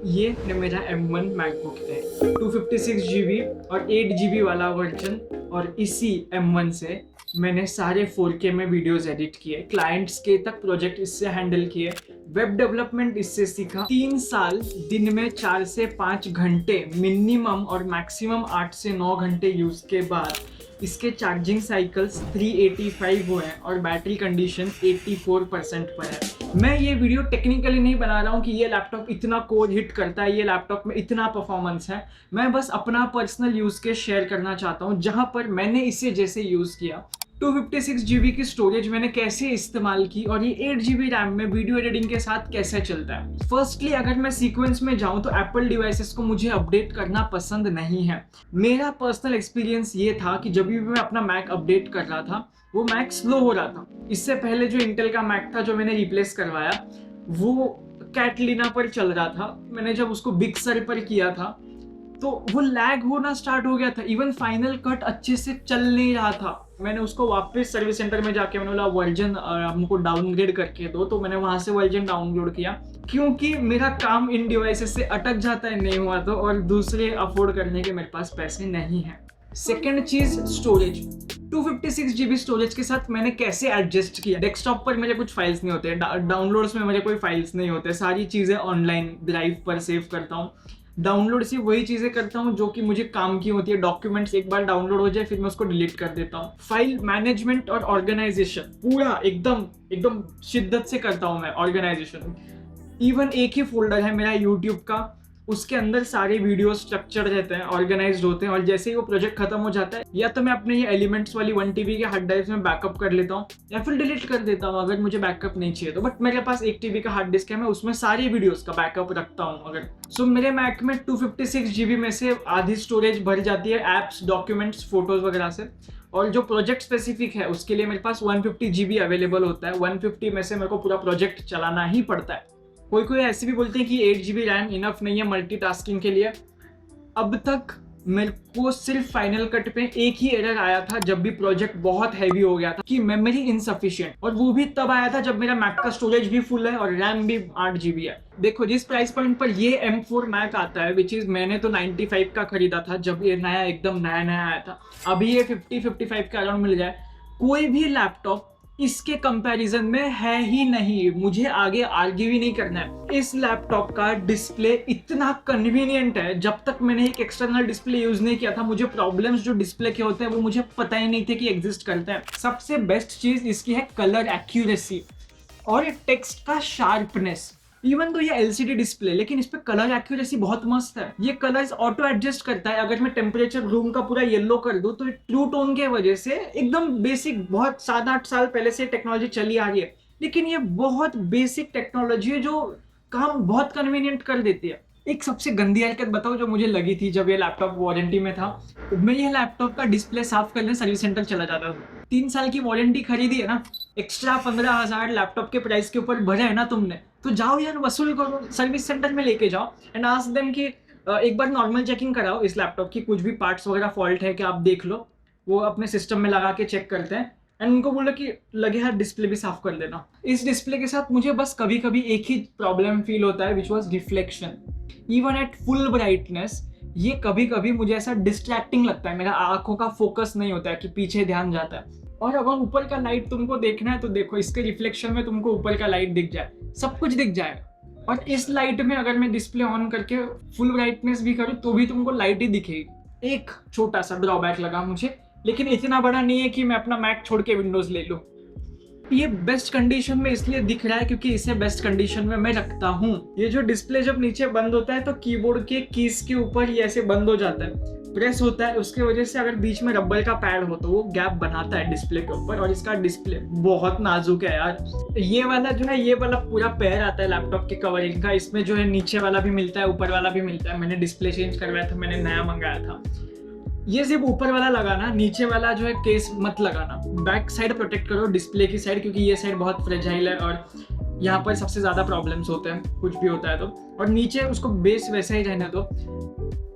ये मेरा M1 MacBook है, 256 GB और 8 GB वाला वर्जन। और इसी M1 से मैंने सारे 4K में वीडियोस एडिट किए, क्लाइंट्स के तक प्रोजेक्ट इससे हैंडल किए, वेब डेवलपमेंट इससे सीखा। 3 साल दिन में 4 से 5 घंटे मिनिमम और मैक्सिमम 8 से 9 घंटे यूज के बाद इसके चार्जिंग साइकिल्स 385 हुए हैं और बैटरी कंडीशन 84% पर है। मैं ये वीडियो टेक्निकली नहीं बना रहा हूँ कि ये लैपटॉप इतना कोर हिट करता है, ये लैपटॉप में इतना परफॉर्मेंस है। मैं बस अपना पर्सनल यूज केस शेयर करना चाहता हूँ, जहां पर मैंने इसे जैसे यूज किया। 256 GB की स्टोरेज मैंने कैसे इस्तेमाल की और ये 8 GB रैम में वीडियो एडिटिंग के साथ कैसे चलता है। फर्स्टली अगर मैं सीक्वेंस में जाऊं तो एप्पल डिवाइसेस को मुझे अपडेट करना पसंद नहीं है। मेरा पर्सनल एक्सपीरियंस ये था कि जब भी मैं अपना मैक अपडेट कर रहा था वो मैक स्लो हो रहा था। इससे पहले जो इंटेल का मैक था जो मैंने रिप्लेस करवाया वो कैटलिना पर चल रहा था। मैंने जब उसको बिग sur पर किया था तो वो लैग होना स्टार्ट हो गया था, इवन फाइनल कट अच्छे से चल नहीं रहा था। मैंने उसको वापस सर्विस सेंटर में जाके मैंने बोला वर्जन हमको डाउनग्रेड करके दो, तो मैंने वहां से वर्जन डाउनलोड किया क्योंकि मेरा काम इन डिवाइसेस से अटक जाता है नहीं हुआ तो, और दूसरे अफोर्ड करने के मेरे पास पैसे नहीं है। सेकेंड चीज स्टोरेज। 256 GB स्टोरेज के साथ मैंने कैसे एडजस्ट किया। डेस्कटॉप पर मेरे कुछ फाइल्स नहीं होते, डाउनलोड्स में मेरे कोई फाइल्स नहीं होते, सारी चीजें ऑनलाइन ड्राइव पर सेव करता हूँ। डाउनलोड सिर्फ वही चीजें करता हूँ जो कि मुझे काम की होती है। डॉक्यूमेंट्स एक बार डाउनलोड हो जाए फिर मैं उसको डिलीट कर देता हूँ। फाइल मैनेजमेंट और ऑर्गेनाइजेशन पूरा एकदम एकदम शिद्दत से करता हूँ मैं ऑर्गेनाइजेशन। इवन एक ही फोल्डर है मेरा यूट्यूब का, उसके अंदर सारे वीडियो स्ट्रक्चर रहते हैं, ऑर्गेनाइज्ड होते हैं, और जैसे ही वो प्रोजेक्ट खत्म हो जाता है या तो मैं अपने ये एलिमेंट्स वाली 1 TB के हार्ड ड्राइव में बैकअप कर लेता हूँ या फिर डिलीट कर देता हूँ अगर मुझे बैकअप नहीं चाहिए तो। बट मेरे पास 1 TB का हार्ड डिस्क है, मैं उसमें सारी वीडियोस का बैकअप रखता हूँ अगर। सो मेरे मैक में 256 GB में से आधी स्टोरेज भर जाती है एप्स, डॉक्यूमेंट्स, फोटोज वगैरह से, और जो प्रोजेक्ट स्पेसिफिक है उसके लिए मेरे पास 150 GB अवेलेबल होता है। 150 में से मेरे को पूरा प्रोजेक्ट चलाना ही पड़ता है। कोई कोई ऐसे भी बोलते हैं कि 8 GB रैम इनफ नहीं है मल्टीटास्किंग के लिए। अब तक मेरे को सिर्फ फाइनल कट पे एक ही एरर आया था जब भी प्रोजेक्ट बहुत हैवी हो गया था कि मेमोरी इनसफिशिएंट, और वो भी तब आया था जब मेरा मैक का स्टोरेज भी फुल है और रैम भी 8 GB है। देखो जिस प्राइस पॉइंट पर ये M4 मैक आता है, विच इज मैंने तो 95 का खरीदा था जब ये नया एकदम नया आया था, अभी ये 50-55 के अराउंड मिल जाए, कोई भी लैपटॉप इसके कंपैरिजन में है ही नहीं। मुझे आगे आर्ग्यू भी नहीं करना है। इस लैपटॉप का डिस्प्ले इतना कन्वीनियंट है, जब तक मैंने एक एक्सटर्नल डिस्प्ले यूज नहीं किया था मुझे प्रॉब्लम्स जो डिस्प्ले के होते हैं वो मुझे पता ही नहीं थे कि एग्जिस्ट करते हैं। सबसे बेस्ट चीज इसकी है कलर एक्यूरेसी और टेक्स्ट का शार्पनेस। इवन तो ये LCD डिस्प्ले लेकिन इस पे कलर एक्यूरेसी बहुत मस्त है। ये कलर्स ऑटो एडजस्ट करता है। अगर मैं टेम्परेचर रूम का पूरा येलो कर दूं तो ट्रू टोन के वजह से एकदम बेसिक, बहुत 7-8 साल पहले से टेक्नोलॉजी चली आ रही है, लेकिन ये बहुत बेसिक टेक्नोलॉजी है जो काम बहुत कन्वीनियंट कर देती है। एक सबसे गंदी हरकत बताओ जो मुझे लगी थी जब ये लैपटॉप वारंटी में था। मैं ये लैपटॉप का डिस्प्ले साफ करने सर्विस सेंटर चला जाता था। 3 साल की वारंटी खरीदी है ना, एक्स्ट्रा 15,000 लैपटॉप के प्राइस के ऊपर भरे है ना तुमने, तो जाओ यार वसूल करो, सर्विस सेंटर में लेके जाओ एंड आस्क देम कि एक बार नॉर्मल चेकिंग कराओ इस लैपटॉप की, कुछ भी पार्ट्स वगैरह फॉल्ट है कि आप देख लो। वो अपने सिस्टम में लगा के चेक करते हैं एंड उनको बोलो कि लगे हाथ डिस्प्ले भी साफ कर देना। इस डिस्प्ले के साथ मुझे बस कभी कभी एक ही प्रॉब्लम फील होता है, which was reflection. Even at full brightness ये कभी कभी मुझे ऐसा डिस्ट्रैक्टिंग लगता है, मेरा आंखों का फोकस नहीं होता है कि पीछे ध्यान जाता है। और अगर ऊपर का लाइट तुमको देखना है तो देखो इसके रिफ्लेक्शन में तुमको ऊपर का लाइट दिख जाए, सब कुछ दिख जाएगा। और इस लाइट में अगर मैं डिस्प्ले ऑन करके फुल ब्राइटनेस भी करूँ तो भी तुमको लाइट ही दिखेगी। एक छोटा सा ड्रॉबैक लगा मुझे, लेकिन इतना बड़ा नहीं है कि मैं अपना मैक छोड़ के विंडोज ले लूँ। ये बेस्ट कंडीशन में इसलिए दिख रहा है क्योंकि इसे बेस्ट कंडीशन में मैं रखता हूँ। ये जो डिस्प्ले जब नीचे बंद होता है तो कीबोर्ड के कीज के ऊपर ये ऐसे बंद हो जाता है, प्रेस होता है, उसके वजह से अगर बीच में रबर का पैड हो तो वो गैप बनाता है डिस्प्ले के ऊपर। और इसका डिस्प्ले बहुत नाजुक है यार। ये वाला जो है, ये वाला पूरा पैर आता है लैपटॉप के कवरिंग का, इसमें जो है नीचे वाला भी मिलता है ऊपर वाला भी मिलता है। मैंने डिस्प्ले चेंज करवाया था, मैंने नया मंगाया था। ये सिर्फ ऊपर वाला लगाना, नीचे वाला जो है केस मत लगाना। बैक साइड प्रोटेक्ट करो, डिस्प्ले की साइड, क्योंकि ये साइड बहुत फ्रेजाइल है और यहाँ पर सबसे ज्यादा प्रॉब्लम्स होते हैं कुछ भी होता है तो। और नीचे उसको बेस वैसा ही रहने दो,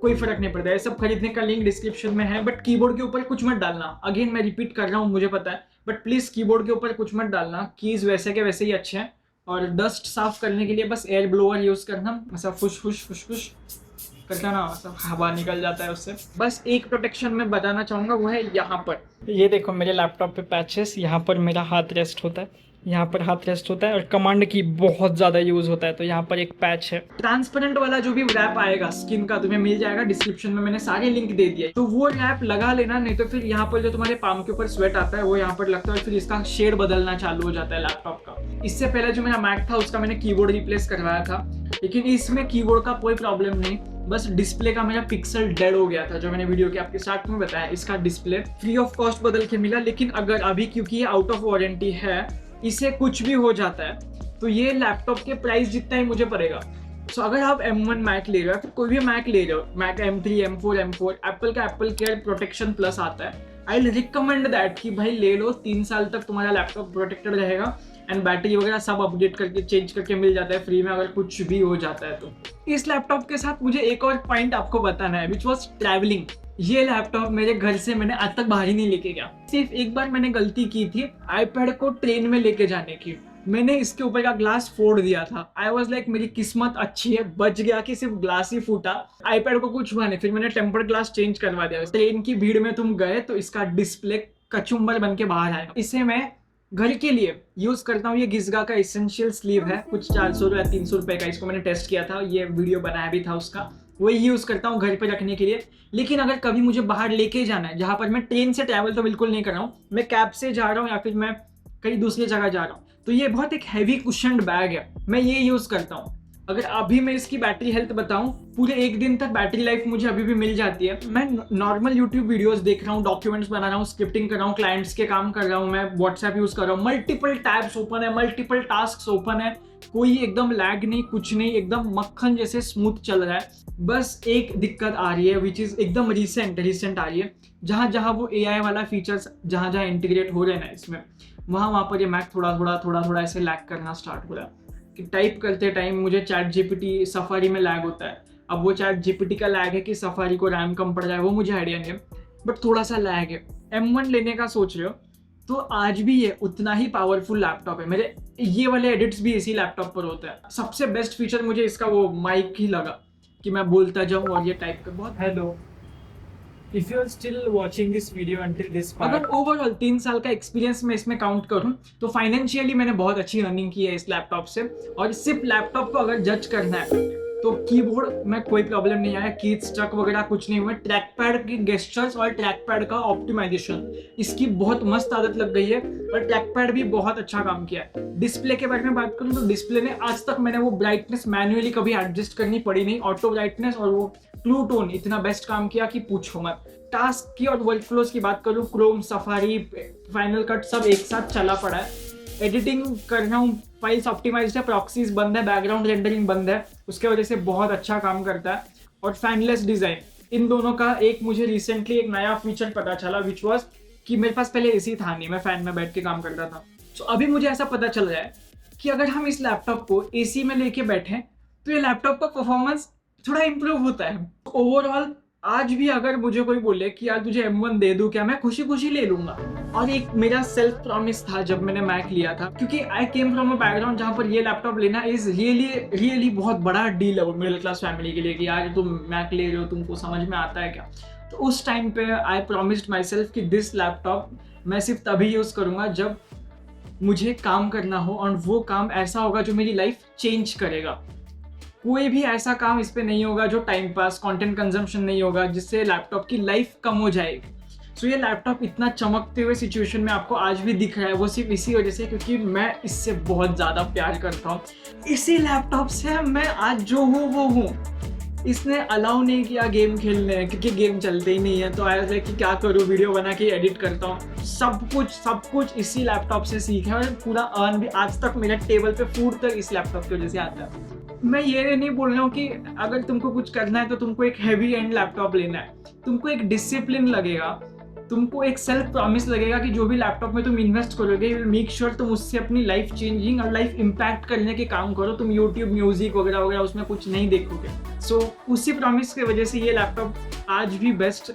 कोई फर्क नहीं पड़ता है। सब खरीदने का लिंक डिस्क्रिप्शन में है, बट कीबोर्ड के ऊपर कुछ मत डालना। अगेन मैं रिपीट कर रहा हूँ, मुझे पता है, बट प्लीज कीबोर्ड के ऊपर कुछ मत डालना। कीज वैसे के वैसे ही अच्छे हैं, और डस्ट साफ करने के लिए बस एयर ब्लोअर यूज़ करना, ऐसा फुश फुश फुश फुश करता ना, मतलब हवा निकल जाता है उससे। बस एक प्रोटेक्शन मैं बताना चाहूँगा, वो है यहाँ पर। ये देखो मेरे लैपटॉप पे पैचेस, यहाँ पर मेरा हाथ रेस्ट होता है, यहाँ पर हाथ रेस्ट होता है, और कमांड की बहुत ज़्यादा यूज़ होता है, तो यहाँ पर एक पैच है। ट्रांसपेरेंट वाला जो भी रैप आएगा स्किन का तुम्हें मिल जाएगा, डिस्क्रिप्शन में मैंने सारे लिंक दे दिए, तो वो रैप लगा लेना, नहीं तो फिर यहाँ पर जो तुम्हारे पाम के ऊपर स्वेट आता है वो यहाँ पर लगता है, फिर इसका शेड बदलना चालू हो जाता है लैपटॉप का। इससे पहले जो मेरा मैक था उसका मैंने कीबोर्ड रिप्लेस करवाया था, लेकिन इसमें कीबोर्ड का कोई प्रॉब्लम नहीं, बस डिस्प्ले का मेरा पिक्सल डेड हो गया था, जो मैंने वीडियो के आपके साथ में बताया। इसका डिस्प्ले फ्री ऑफ कॉस्ट बदल के मिला, लेकिन अगर अभी क्योंकि ये आउट ऑफ वारंटी है, इसे कुछ भी हो जाता है तो ये लैपटॉप के प्राइस जितना ही मुझे पड़ेगा। सो अगर आप M1 मैक ले रहे हो, फिर कोई भी मैक ले रहे हो, मैक M3, M4, एप्पल का एप्पल केयर प्रोटेक्शन प्लस आता है, आई विल रिकमेंड दैट कि भाई ले लो, 3 साल तक तुम्हारा लैपटॉप प्रोटेक्टेड रहेगा, एंड बैटरी वगैरह सब अपडेट करके चेंज करके मिल जाता है फ्री में अगर कुछ भी हो जाता है तो। इस लैपटॉप के साथ मुझे एक और पॉइंट आपको बताना है, विच वॉज ट्रैवलिंग। ये लैपटॉप मेरे घर से मैंने आज तक बाहर ही नहीं लेके गया। सिर्फ एक बार मैंने गलती की थी आईपैड को ट्रेन में लेके जाने की, मैंने इसके ऊपर का ग्लास फोड़ दिया था। आई वॉज लाइक मेरी किस्मत अच्छी है, बच गया कि सिर्फ ग्लास ही फूटा, आईपैड को कुछ हुआ नहीं। फिर मैंने टेम्पर्ड ग्लास चेंज करवा दिया। ट्रेन की भीड़ में तुम गए तो इसका डिस्प्ले कचुम्बर बन के बाहर आएगा। इसे मैं घर के लिए यूज करता हूँ। ये गिजगा का एसेंशियल स्लीव है, कुछ 400 या 300 रुपए का, इसको मैंने टेस्ट किया था, ये वीडियो बनाया भी था उसका, वही यूज करता हूँ घर पे रखने के लिए। लेकिन अगर कभी मुझे बाहर लेके जाना है, जहां पर मैं ट्रेन से ट्रैवल तो बिल्कुल नहीं कर रहा हूँ, मैं कैब से जा रहा हूँ या फिर मैं कहीं दूसरी जगह जा रहा हूँ, तो ये बहुत एक हैवी कुशन्ड बैग है, मैं ये यूज करता हूँ। अगर अभी मैं इसकी बैटरी हेल्थ बताऊं, पूरे 1 दिन तक बैटरी लाइफ मुझे अभी भी मिल जाती है। मैं नॉर्मल यूट्यूब वीडियोस देख रहा हूँ, डॉक्यूमेंट्स बना रहा हूँ, स्क्रिप्टिंग कर रहा हूँ, क्लाइंट्स के काम कर रहा हूँ, मैं व्हाट्सएप यूज कर रहा हूँ, मल्टीपल टैब्स ओपन है, मल्टीपल टास्क ओपन है, कोई एकदम लैग नहीं, कुछ नहीं, एकदम मक्खन जैसे स्मूथ चल रहा है। बस एक दिक्कत आ रही है, विच इज एकदम रिसेंट आ रही है, जहाँ जहाँ वो AI वाला फीचर्स जहाँ जहाँ इंटीग्रेट हो रहे हैं ना इसमें, वहाँ पर ये मैक थोड़ा ऐसे लैग करना स्टार्ट हो रहा है। कि टाइप करते टाइम मुझे चैट जीपीटी सफारी में लैग होता है। अब वो चैट जीपीटी का लैग है कि सफारी को रैम कम पड़ जाए, वो मुझे आइडिया नहीं है, बट थोड़ा सा लैग है। M1 लेने का सोच रहे हो तो आज भी ये उतना ही पावरफुल लैपटॉप है। मेरे ये वाले एडिट्स भी इसी लैपटॉप पर होते हैं। सबसे बेस्ट फीचर मुझे इसका वो माइक ही लगा कि मैं बोलता जाऊँ और ये टाइप कर बहुत। Hello, if you are still watching this video until this part, अगर ओवरऑल 3 साल का एक्सपीरियंस मैं इसमें काउंट करूं तो फाइनेंशियली मैंने बहुत अच्छी अर्निंग की है इस लैपटॉप से। और सिर्फ लैपटॉप को अगर जज करना है तो कीबोर्ड में कोई प्रॉब्लम नहीं आया, कीज स्ट्रक वगैरह कुछ नहीं हुआ। ट्रैक पैड की गेस्चर्स और ट्रैक पैड का ऑप्टिमाइजेशन, इसकी बहुत मस्त आदत लग गई है, और ट्रैक पैड भी बहुत अच्छा काम किया है। डिस्प्ले के बारे में बात करूं तो डिस्प्ले ने आज तक मैंने वो ब्राइटनेस मैन्युअली कभी एडजस्ट करनी पड़ी नहीं, ऑटो ब्राइटनेस और वो ट्रू टोन इतना बेस्ट काम किया कि पूछो मत। टास्क की और वर्कफ्लोज की बात करूं, क्रोम, सफारी, फाइनल कट सब एक साथ चला पड़ा है। एडिटिंग कर रहा हूँ, फाइल्स ऑप्टिमाइज्ड है, प्रॉक्सीज बंद है, बैकग्राउंड रेंडरिंग बंद है, उसके वजह से बहुत अच्छा काम करता है। और फैनलेस डिजाइन, इन दोनों का एक मुझे रिसेंटली एक नया फीचर पता चला, विच वॉज कि मेरे पास पहले AC था नहीं, मैं फैन में बैठ के काम करता था। तो अभी मुझे ऐसा पता चल रहा है कि अगर हम इस लैपटॉप को AC में लेके बैठे तो ये लैपटॉप का परफॉर्मेंस थोड़ा इंप्रूव होता है। ओवरऑल आज भी अगर मुझे कोई बोले कि यार तुझे M1 दे दूं क्या, मैं खुशी खुशी ले लूंगा। और एक मेरा सेल्फ प्रॉमिस था जब मैंने मैक लिया था, क्योंकि आई केम फ्रॉम अ बैकग्राउंड जहां पर ये लैपटॉप लेना इज रियली बहुत बड़ा डील है मिडिल क्लास फैमिली के लिए, कि यार तुम मैक ले रहे हो, तुमको समझ में आता है क्या। तो उस टाइम पे आई प्रॉमिस्ड माई सेल्फ कि दिस लैपटॉप मैं सिर्फ तभी यूज करूंगा जब मुझे काम करना हो, और वो काम ऐसा होगा जो मेरी लाइफ चेंज करेगा। कोई भी ऐसा काम इस पे नहीं होगा जो टाइम पास, कंटेंट कंजम्पशन नहीं होगा जिससे लैपटॉप की लाइफ कम हो जाएगी। सो ये लैपटॉप इतना चमकते हुए सिचुएशन में आपको आज भी दिख रहा है, वो सिर्फ इसी वजह से क्योंकि मैं इससे बहुत ज़्यादा प्यार करता हूँ। इसी लैपटॉप से मैं आज जो हूँ वो हूँ। इसने अलाउ नहीं किया गेम खेलने, क्योंकि गेम चलते ही नहीं है, तो आया था कि क्या करूँ, वीडियो बना के एडिट करता हूँ। सब कुछ इसी लैपटॉप से सीखा है, और पूरा अर्न भी आज तक मेरे टेबल पे फूड तक इस लैपटॉप की वजह से आता है। मैं ये नहीं बोल रहा हूँ कि अगर तुमको कुछ करना है तो तुमको एक हैवी एंड लैपटॉप लेना है। तुमको एक डिसिप्लिन लगेगा, तुमको एक सेल्फ प्रॉमिस लगेगा कि जो भी लैपटॉप में तुम इन्वेस्ट करोगे, यू विल मेक श्योर तुम उससे अपनी लाइफ चेंजिंग और लाइफ इम्पैक्ट करने के काम करो। तुम यूट्यूब, म्यूजिक वगैरह वगैरह उसमें कुछ नहीं देखोगे। सो उसी प्रॉमिस की वजह से ये लैपटॉप आज भी बेस्ट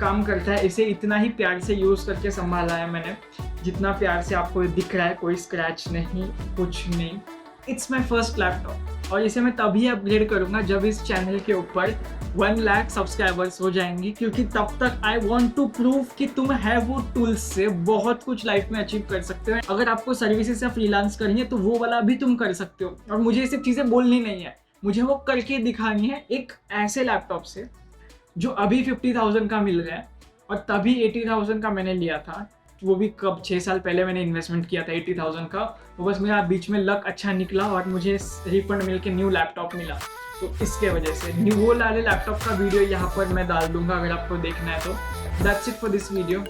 काम करता है। इसे इतना ही प्यार से यूज़ करके संभाला है मैंने, जितना प्यार से आपको दिख रहा है। कोई स्क्रैच नहीं, कुछ नहीं, इट्स माई फर्स्ट लैपटॉप और इसे मैं तभी अपग्रेड करूँगा जब इस चैनल के ऊपर 1 लाख सब्सक्राइबर्स हो जाएंगी, क्योंकि तब तक आई वॉन्ट टू प्रूव कि तुम है वो टूल्स से बहुत कुछ लाइफ में अचीव कर सकते हो। अगर आपको सर्विसेज या फ्रीलांस करनी है तो वो वाला भी तुम कर सकते हो, और मुझे ये सब चीज़ें बोलनी नहीं है, मुझे वो करके दिखानी है एक ऐसे लैपटॉप से जो अभी 50,000 का मिल रहा है और तभी 80,000 का मैंने लिया था। वो भी कब 6 साल पहले मैंने इन्वेस्टमेंट किया था 80,000 का। वो बस मेरा बीच में लक अच्छा निकला और मुझे रिफंड मिल के न्यू लैपटॉप मिला, तो इसके वजह से न्यू वो वाले लैपटॉप का वीडियो यहाँ पर मैं डाल दूंगा अगर आपको देखना है तो। That's it for this video.